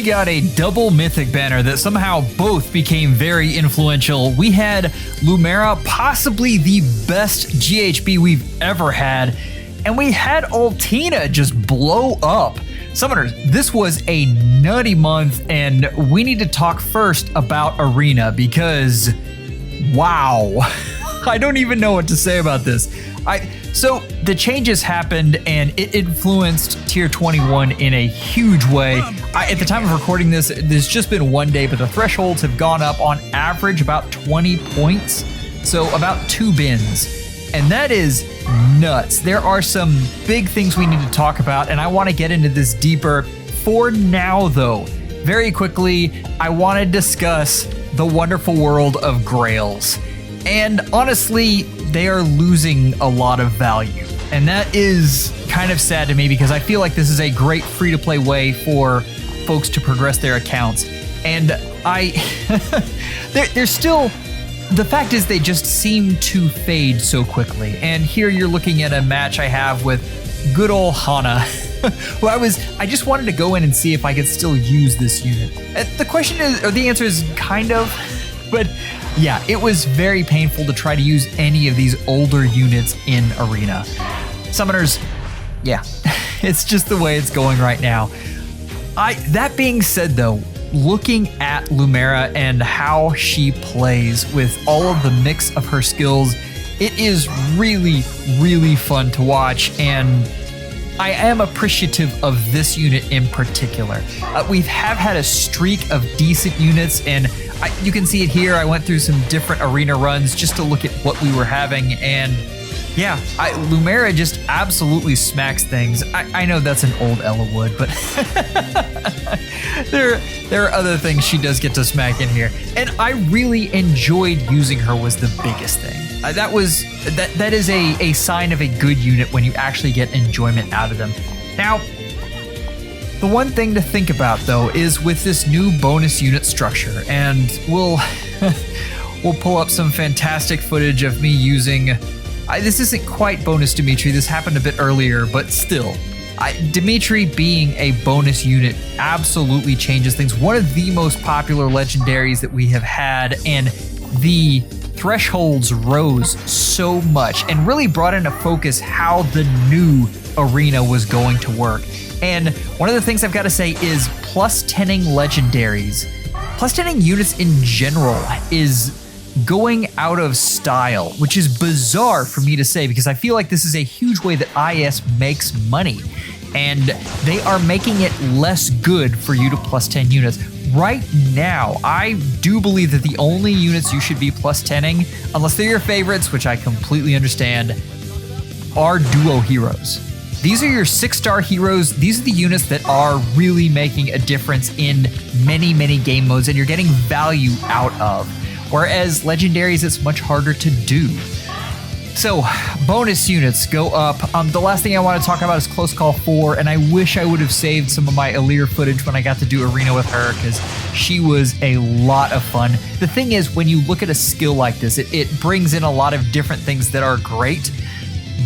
got a double mythic banner that somehow both became very influential. We had Lumera, possibly the best GHB we've ever had, and we had Altina just blow up. Summoners, this was a nutty month, and we need to talk first about Arena because, wow, I don't even know what to say about this. So the changes happened and it influenced Tier 21 in a huge way. At the time of recording this, there's just been one day, but the thresholds have gone up on average about 20 points. So about 2 bins. And that is nuts. There are some big things we need to talk about, and I want to get into this deeper. For now, though, very quickly, I want to discuss the wonderful world of grails. And honestly, they are losing a lot of value. And that is kind of sad to me because I feel like this is a great free-to-play way for folks to progress their accounts. And they're still... The fact is they just seem to fade so quickly. And here you're looking at a match I have with good old Hana, who I just wanted to go in and see if I could still use this unit. The question is, or the answer is kind of, but yeah, it was very painful to try to use any of these older units in Arena. Summoners, yeah, it's just the way it's going right now. That being said though, looking at Lumera and how she plays with all of the mix of her skills, it is really, really fun to watch, and I am appreciative of this unit in particular. We have had a streak of decent units, and you can see it here. I went through some different arena runs just to look at what we were having, and yeah, Lumera just absolutely smacks things. I know that's an old Ella would, but there are other things she does get to smack in here. And I really enjoyed using her was the biggest thing. That is a sign of a good unit when you actually get enjoyment out of them. Now, the one thing to think about though is with this new bonus unit structure, and we'll pull up some fantastic footage of me using... this isn't quite bonus Dimitri, this happened a bit earlier, but still. Dimitri being a bonus unit absolutely changes things. One of the most popular legendaries that we have had, and the thresholds rose so much and really brought into focus how the new arena was going to work. And one of the things I've got to say is plus 10ing legendaries, plus 10ing units in general is going out of style, which is bizarre for me to say because I feel like this is a huge way that IS makes money, and they are making it less good for you to plus 10 units. Right now, I do believe that the only units you should be plus 10ing, unless they're your favorites, which I completely understand, are duo heroes. These are your 6-star heroes. These are the units that are really making a difference in many, many game modes, and you're getting value out of. Whereas legendaries, it's much harder to do. So bonus units go up. The last thing I want to talk about is Close Call 4, and I wish I would have saved some of my Alir footage when I got to do Arena with her because she was a lot of fun. The thing is, when you look at a skill like this, it brings in a lot of different things that are great,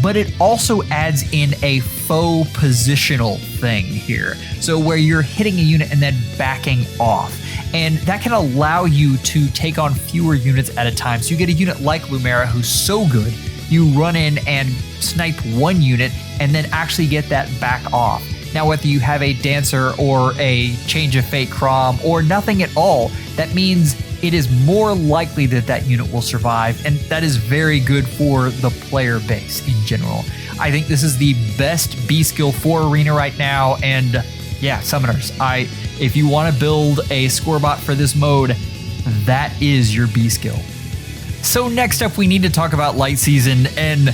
but it also adds in a faux positional thing here. So where you're hitting a unit and then backing off. And that can allow you to take on fewer units at a time. So you get a unit like Lumera who's so good, you run in and snipe one unit and then actually get that back off. Now, whether you have a Dancer or a Change of Fate Crom or nothing at all, that means it is more likely that that unit will survive, and that is very good for the player base in general. I think this is the best B skill for Arena right now, and yeah, Summoners, if you want to build a score bot for this mode, that is your B skill. So next up, we need to talk about Light Season, and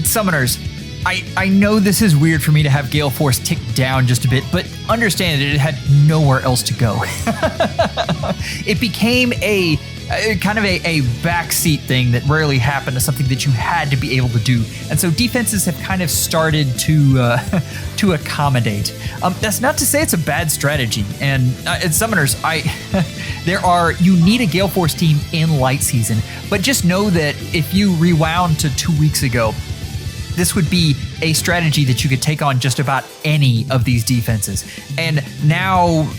Summoners, I know this is weird for me to have Gale Force tick down just a bit, but understand that it had nowhere else to go. It became a kind of a backseat thing that rarely happened to something that you had to be able to do. And so defenses have kind of started to accommodate. That's not to say it's a bad strategy. And Summoners, you need a Gale Force team in Light Season, but just know that if you rewound to 2 weeks ago, this would be a strategy that you could take on just about any of these defenses. And now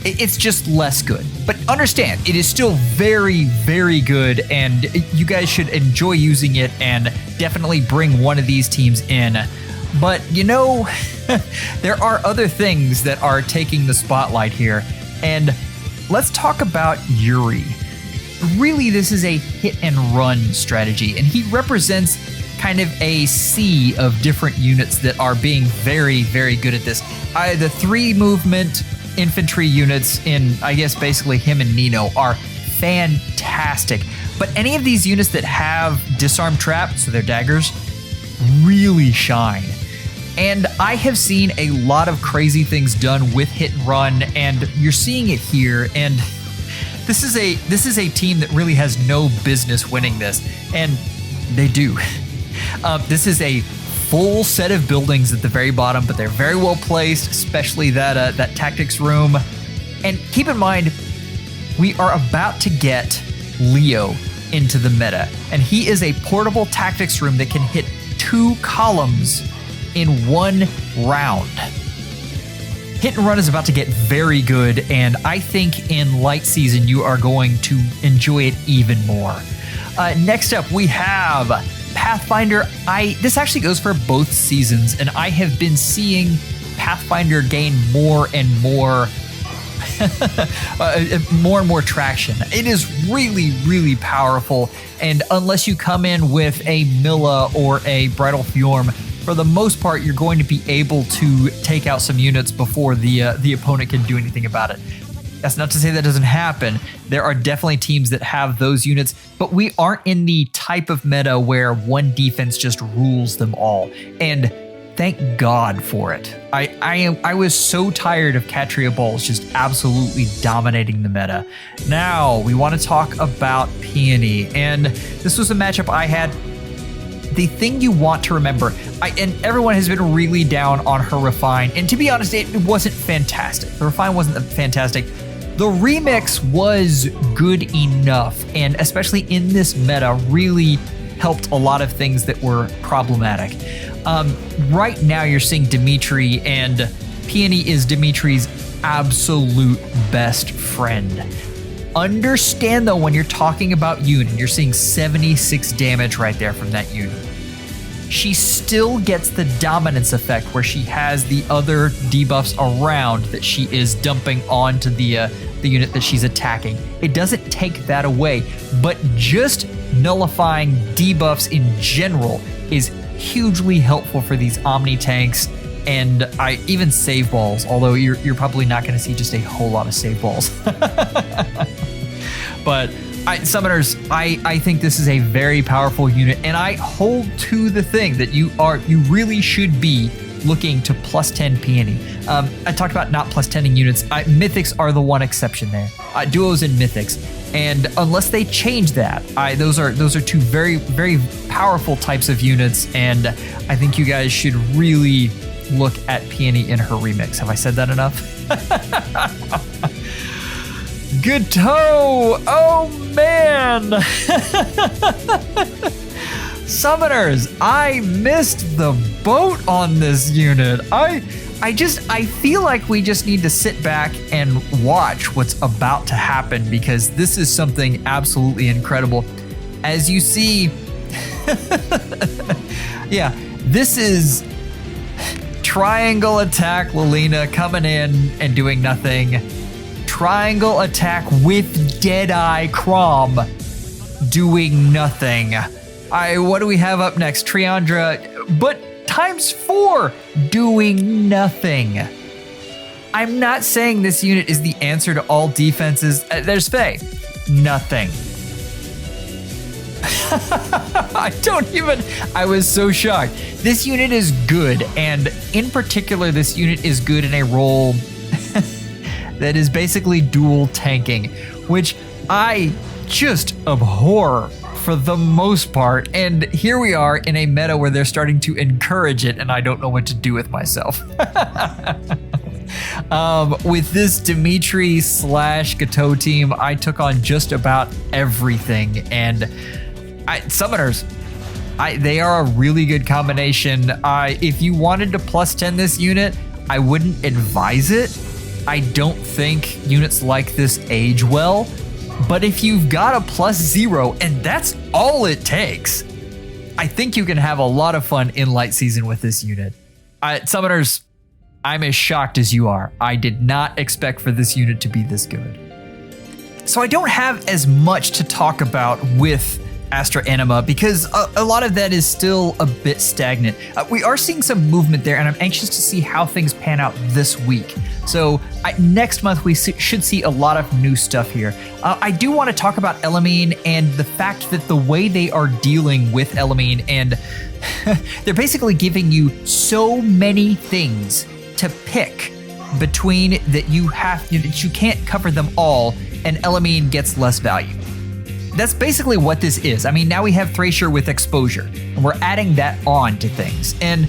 it's just less good. But understand, it is still very, very good, and you guys should enjoy using it and definitely bring one of these teams in. But you know, there are other things that are taking the spotlight here. And let's talk about Yuri. Really, this is a hit and run strategy, and he represents kind of a sea of different units that are being very, very good at this. The 3 movement infantry units in, I guess, basically him and Nino are fantastic. But any of these units that have disarm trap, so they're daggers, really shine. And I have seen a lot of crazy things done with hit and run, and you're seeing it here. And this is a team that really has no business winning this, and they do. This is a full set of buildings at the very bottom, but they're very well placed, especially that tactics room. And keep in mind, we are about to get Leo into the meta, and he is a portable tactics room that can hit 2 columns in 1 round. Hit and run is about to get very good, and I think in light season you are going to enjoy it even more. Next up, we have Pathfinder. This actually goes for both seasons, and I have been seeing Pathfinder gain more and more more and more traction. It is really, really powerful, and unless you come in with a Milla or a Bridal Fjorm, for the most part, you're going to be able to take out some units before the opponent can do anything about it. That's not to say that doesn't happen. There are definitely teams that have those units, but we aren't in the type of meta where one defense just rules them all. And thank God for it. I was so tired of Katria Balls just absolutely dominating the meta. Now we want to talk about Peony, and this was a matchup I had. The thing you want to remember, and everyone has been really down on her Refine, and to be honest, it wasn't fantastic. The Refine wasn't fantastic. The remix was good enough, and especially in this meta, really helped a lot of things that were problematic. Right now, you're seeing Dimitri, and Peony is Dimitri's absolute best friend. Understand though, when you're talking about unit, you're seeing 76 damage right there from that unit. She still gets the dominance effect where she has the other debuffs around that she is dumping onto the unit that she's attacking. It doesn't take that away, but just nullifying debuffs in general is hugely helpful for these Omni tanks. And even save balls, although you're probably not going to see just a whole lot of save balls. But Summoners, I think this is a very powerful unit, and I hold to the thing that you really should be looking to plus 10 Peony. I talked about not plus 10ing units. Mythics are the one exception there. Duos and Mythics. And unless they change that, those are 2 very, very powerful types of units, and I think you guys should really look at Peony in her remix. Have I said that enough? Gotoh! Oh man! Summoners, I missed the boat on this unit. I feel like we just need to sit back and watch what's about to happen, because this is something absolutely incredible. As you see, yeah, this is triangle attack Lilina coming in and doing nothing. Triangle attack with Deadeye Crom doing nothing. What do we have up next? Triandra, but ×4 doing nothing. I'm not saying this unit is the answer to all defenses. There's Faye. Nothing. I was so shocked. This unit is good, and in particular, this unit is good in a role that is basically dual tanking, which I just abhor for the most part. And here we are in a meta where they're starting to encourage it, and I don't know what to do with myself. With this Dimitri / Gotoh team, I took on just about everything, and Summoners, They are a really good combination. If you wanted to plus 10 this unit, I wouldn't advise it. I don't think units like this age well, but if you've got a +0 and that's all it takes, I think you can have a lot of fun in light season with this unit. Summoners, I'm as shocked as you are. I did not expect for this unit to be this good. So I don't have as much to talk about with Astra Anima because a lot of that is still a bit stagnant. We are seeing some movement there, and I'm anxious to see how things pan out this week. So next month, we should see a lot of new stuff here. I do want to talk about Elamine and the fact that the way they are dealing with Elamine, and they're basically giving you so many things to pick between that you can't cover them all, and Elamine gets less value. That's basically what this is. I mean, now we have Thracia with exposure, and we're adding that on to things. And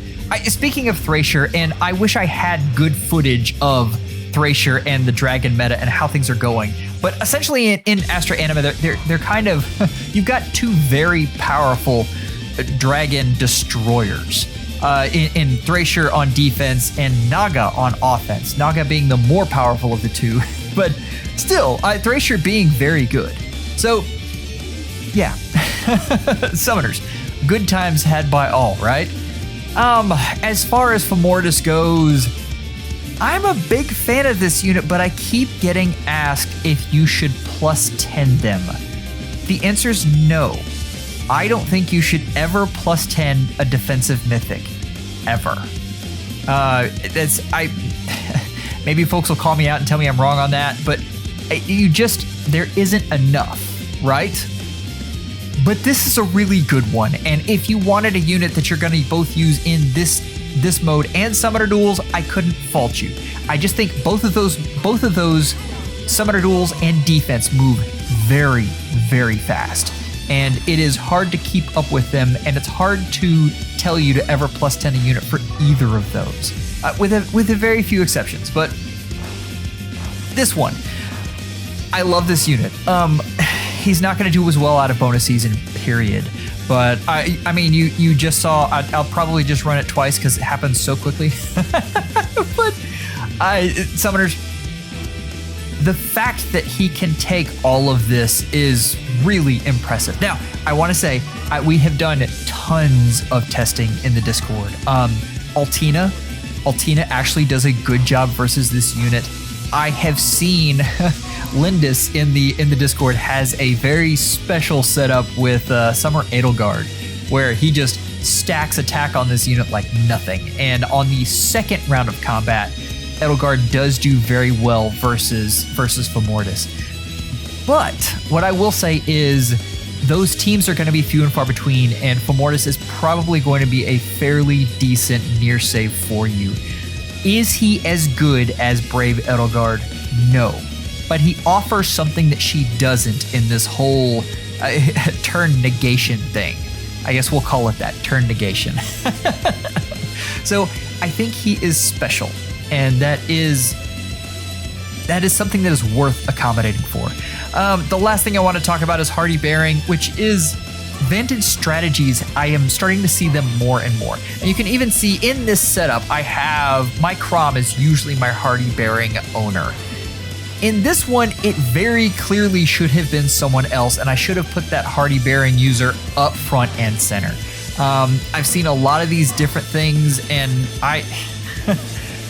speaking of Thracia, and I wish I had good footage of Thracia and the dragon meta and how things are going. But essentially in Astra Anima, they're kind of, you've got two very powerful dragon destroyers. In Thracia on defense and Naga on offense. Naga being the more powerful of the two, but still, Thracia being very good. So, yeah, Summoners, good times had by all, right? As far as Femordis goes, I'm a big fan of this unit, but I keep getting asked if you should +10 them. The answer is no. I don't think you should ever +10 a defensive mythic, ever. Maybe folks will call me out and tell me I'm wrong on that, but there isn't enough, right? But this is a really good one, and if you wanted a unit that you're going to both use in this mode and Summoner Duels, I couldn't fault you. I just think both of those Summoner Duels and defense move very, very fast, and it is hard to keep up with them, and it's hard to tell you to ever +10 a unit for either of those, with a very few exceptions. But this one, I love this unit. He's not going to do as well out of bonus season, period. But I mean, you just saw. I'll probably just run it twice because it happens so quickly. But Summoners, the fact that he can take all of this is really impressive. Now, I want to say we have done tons of testing in the Discord. Altina actually does a good job versus this unit. I have seen Lindis in the Discord has a very special setup with Summer Edelgard, where he just stacks attack on this unit like nothing. And on the second round of combat, Edelgard does do very well versus Femordis. But what I will say is those teams are going to be few and far between, and Femordis is probably going to be a fairly decent near save for you. Is he as good as Brave Edelgard? No. But he offers something that she doesn't in this whole turn negation thing. I guess we'll call it that, turn negation. So I think he is special, and that is something that is worth accommodating for. The last thing I want to talk about is Hardy Bearing, which is Vantage strategies. I am starting to see them more and more. And you can even see in this setup, I have my Crom is usually my Hardy Bearing owner. In this one, it very clearly should have been someone else, and I should have put that Hardy Bearing user up front and center. I've seen a lot of these different things, and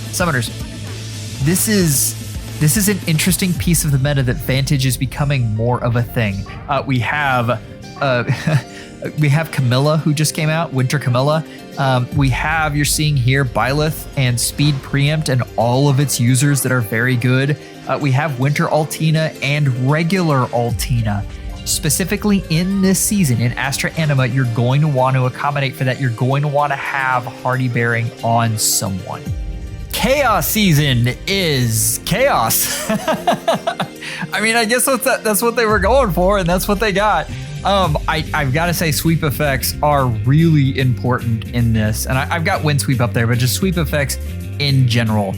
Summoners, this is an interesting piece of the meta that Vantage is becoming more of a thing. We have Camilla, who just came out, Winter Camilla. You're seeing here Byleth and Speed Preempt and all of its users that are very good. We have Winter Altina and regular Altina. Specifically in this season, in Astra Anima, you're going to want to accommodate for that. You're going to want to have Hardy Bearing on someone. Chaos season is chaos. I mean, I guess that's what they were going for, and that's what they got. I've got to say, sweep effects are really important in this, and I've got wind sweep up there, but just sweep effects in general.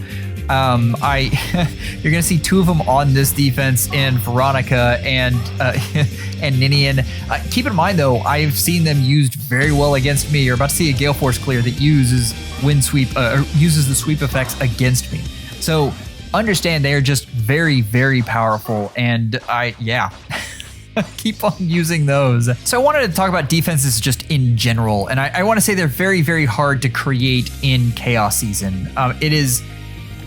I you're gonna see two of them on this defense in Veronica and and Ninian. Keep in mind though, I've seen them used very well against me. You're about to see a Gale Force clear that uses wind sweep, or uses the sweep effects against me. So understand they are just very, very powerful, and keep on using those. So I wanted to talk about defenses just in general, and I want to say they're very, very hard to create in Chaos Season.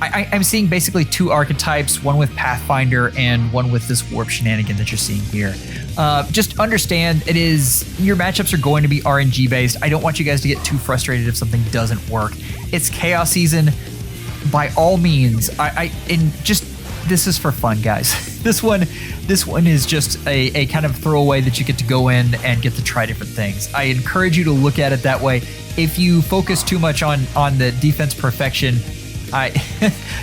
I'm seeing basically two archetypes, one with Pathfinder and one with this warp shenanigan that you're seeing here. Just understand your matchups are going to be RNG based. I don't want you guys to get too frustrated if something doesn't work. It's Chaos Season. By all means, this is for fun, guys. This one is just a kind of throwaway that you get to go in and get to try different things. I encourage you to look at it that way. If you focus too much on the defense perfection,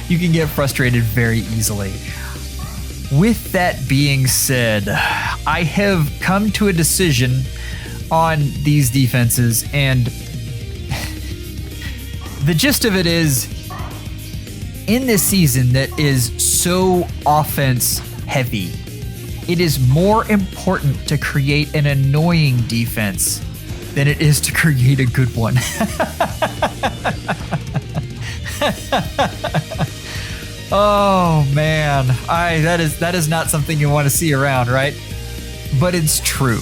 you can get frustrated very easily. With that being said, I have come to a decision on these defenses, and the gist of it is, in this season that is so offense heavy, it is more important to create an annoying defense than it is to create a good one. Oh man, that is not something you want to see around, right? But it's true.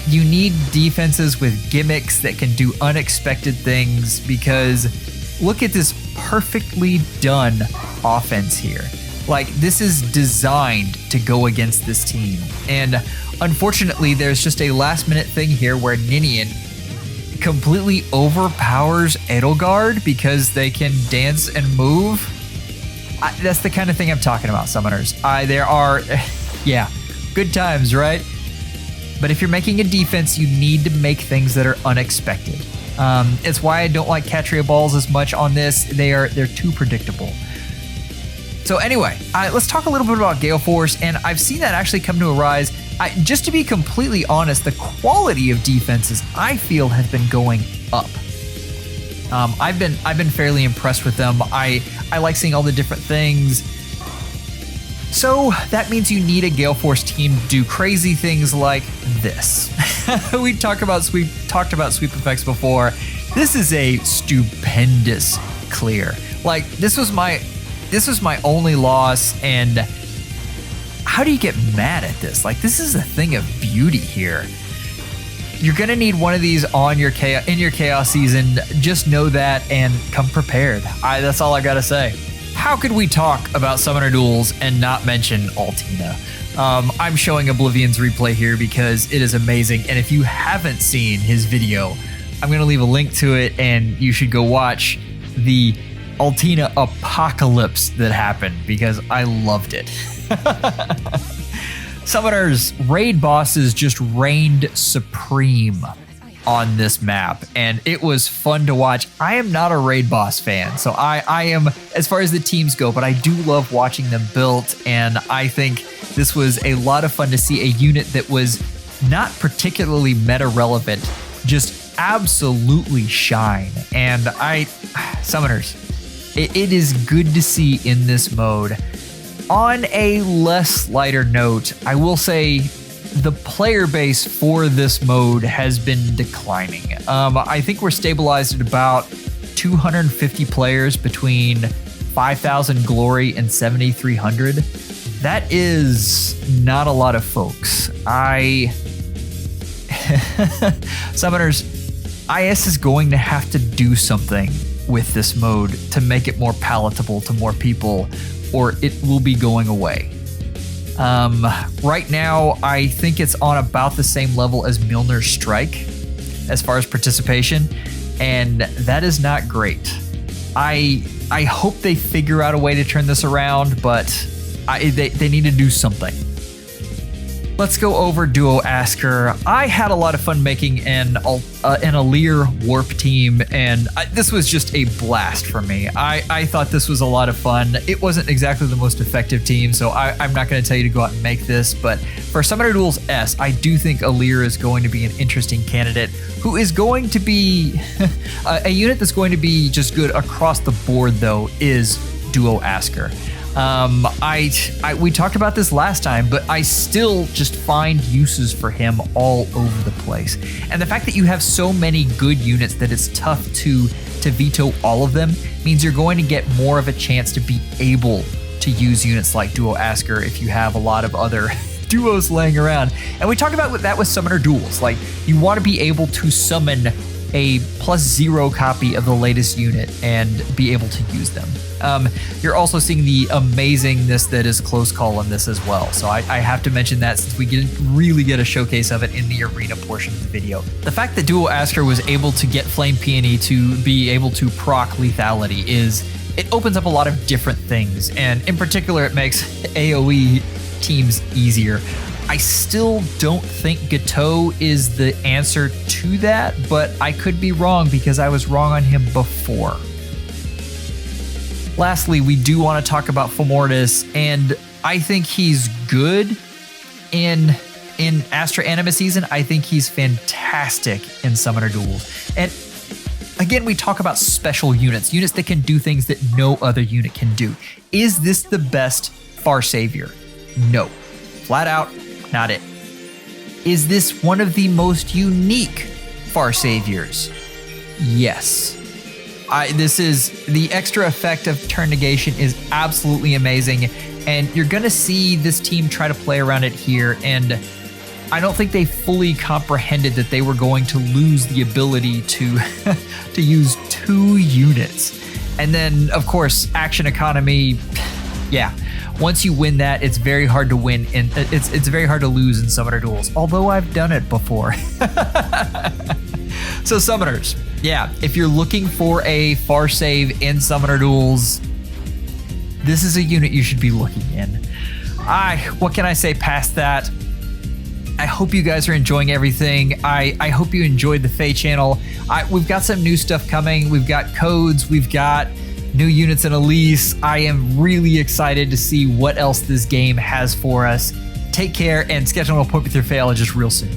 You need defenses with gimmicks that can do unexpected things, because look at this perfectly done offense here. Like, this is designed to go against this team. And unfortunately, there's just a last minute thing here where Ninian completely overpowers Edelgard because they can dance and move. That's the kind of thing I'm talking about, summoners. There are, good times, right? But if you're making a defense, you need to make things that are unexpected. It's why I don't like Catria Balls as much on this. They're too predictable. So anyway, let's talk a little bit about Gale Force, and I've seen that actually come to a rise. Just to be completely honest, the quality of defenses I feel have been going up. I've been fairly impressed with them. I like seeing all the different things. So that means you need a Gale Force team to do crazy things like this. We talked about sweep effects before. This is a stupendous clear. Like, this was my only loss, and how do you get mad at this? Like, this is a thing of beauty here. You're gonna need one of these in your Chaos Season. Just know that and come prepared. That's all I gotta say. How could we talk about Summoner Duels and not mention Altina? I'm showing Oblivion's replay here because it is amazing, and if you haven't seen his video, I'm gonna leave a link to it, and you should go watch the Altina apocalypse that happened because I loved it. Summoners, raid bosses just reigned supreme on this map, and it was fun to watch. I am not a raid boss fan, so I am, as far as the teams go, but I do love watching them built, and I think this was a lot of fun to see a unit that was not particularly meta relevant just absolutely shine. And Summoners, it is good to see in this mode. On a less lighter note, I will say the player base for this mode has been declining. I think we're stabilized at about 250 players between 5,000 glory and 7,300. That is not a lot of folks. Summoners, IS is going to have to do something with this mode to make it more palatable to more people, or it will be going away. Right now, I think it's on about the same level as Milner's Strike as far as participation, and that is not great. I hope they figure out a way to turn this around, but they need to do something. Let's go over Duo Asker. I had a lot of fun making an Alir warp team, and this was just a blast for me. I thought this was a lot of fun. It wasn't exactly the most effective team, so I'm not going to tell you to go out and make this, but for Summoner Duels S, I do think Alir is going to be an interesting candidate who is going to be a unit that's going to be just good across the board, though, is Duo Asker. We talked about this last time, but I still just find uses for him all over the place. And the fact that you have so many good units that it's tough to veto all of them means you're going to get more of a chance to be able to use units like Duo Asker if you have a lot of other duos laying around. And we talked about that with Summoner Duels. Like, you want to be able to summon a +0 copy of the latest unit and be able to use them. You're also seeing the amazingness that is Close Call in this as well. So I have to mention that since we didn't really get a showcase of it in the arena portion of the video. The fact that Duo Asker was able to get Flame Peony to be able to proc lethality it opens up a lot of different things. And in particular, it makes AoE teams easier. I still don't think Gotoh is the answer to that, but I could be wrong because I was wrong on him before. Lastly, we do want to talk about Fomortis, and I think he's good in Astra Anima season. I think he's fantastic in Summoner Duels. And again, we talk about special units that can do things that no other unit can do. Is this the best Far Savior? No. Flat out, not it. Is this one of the most unique Far Saviors? Yes. This is the extra effect of turn negation is absolutely amazing, and you're gonna see this team try to play around it here, and I don't think they fully comprehended that they were going to lose the ability to to use 2 units. And then, of course, action economy, yeah. Once you win that, it's very hard to win, and it's very hard to lose in Summoner Duels, although I've done it before. So Summoners, yeah, if you're looking for a Far Save in Summoner Duels, this is a unit you should be looking in. What can I say past that? I hope you guys are enjoying everything. I hope you enjoyed the FEH channel. We've got some new stuff coming. We've got codes. We've got new units in Elise. I am really excited to see what else this game has for us. Take care, and schedule an appointment with your FEHologist real soon.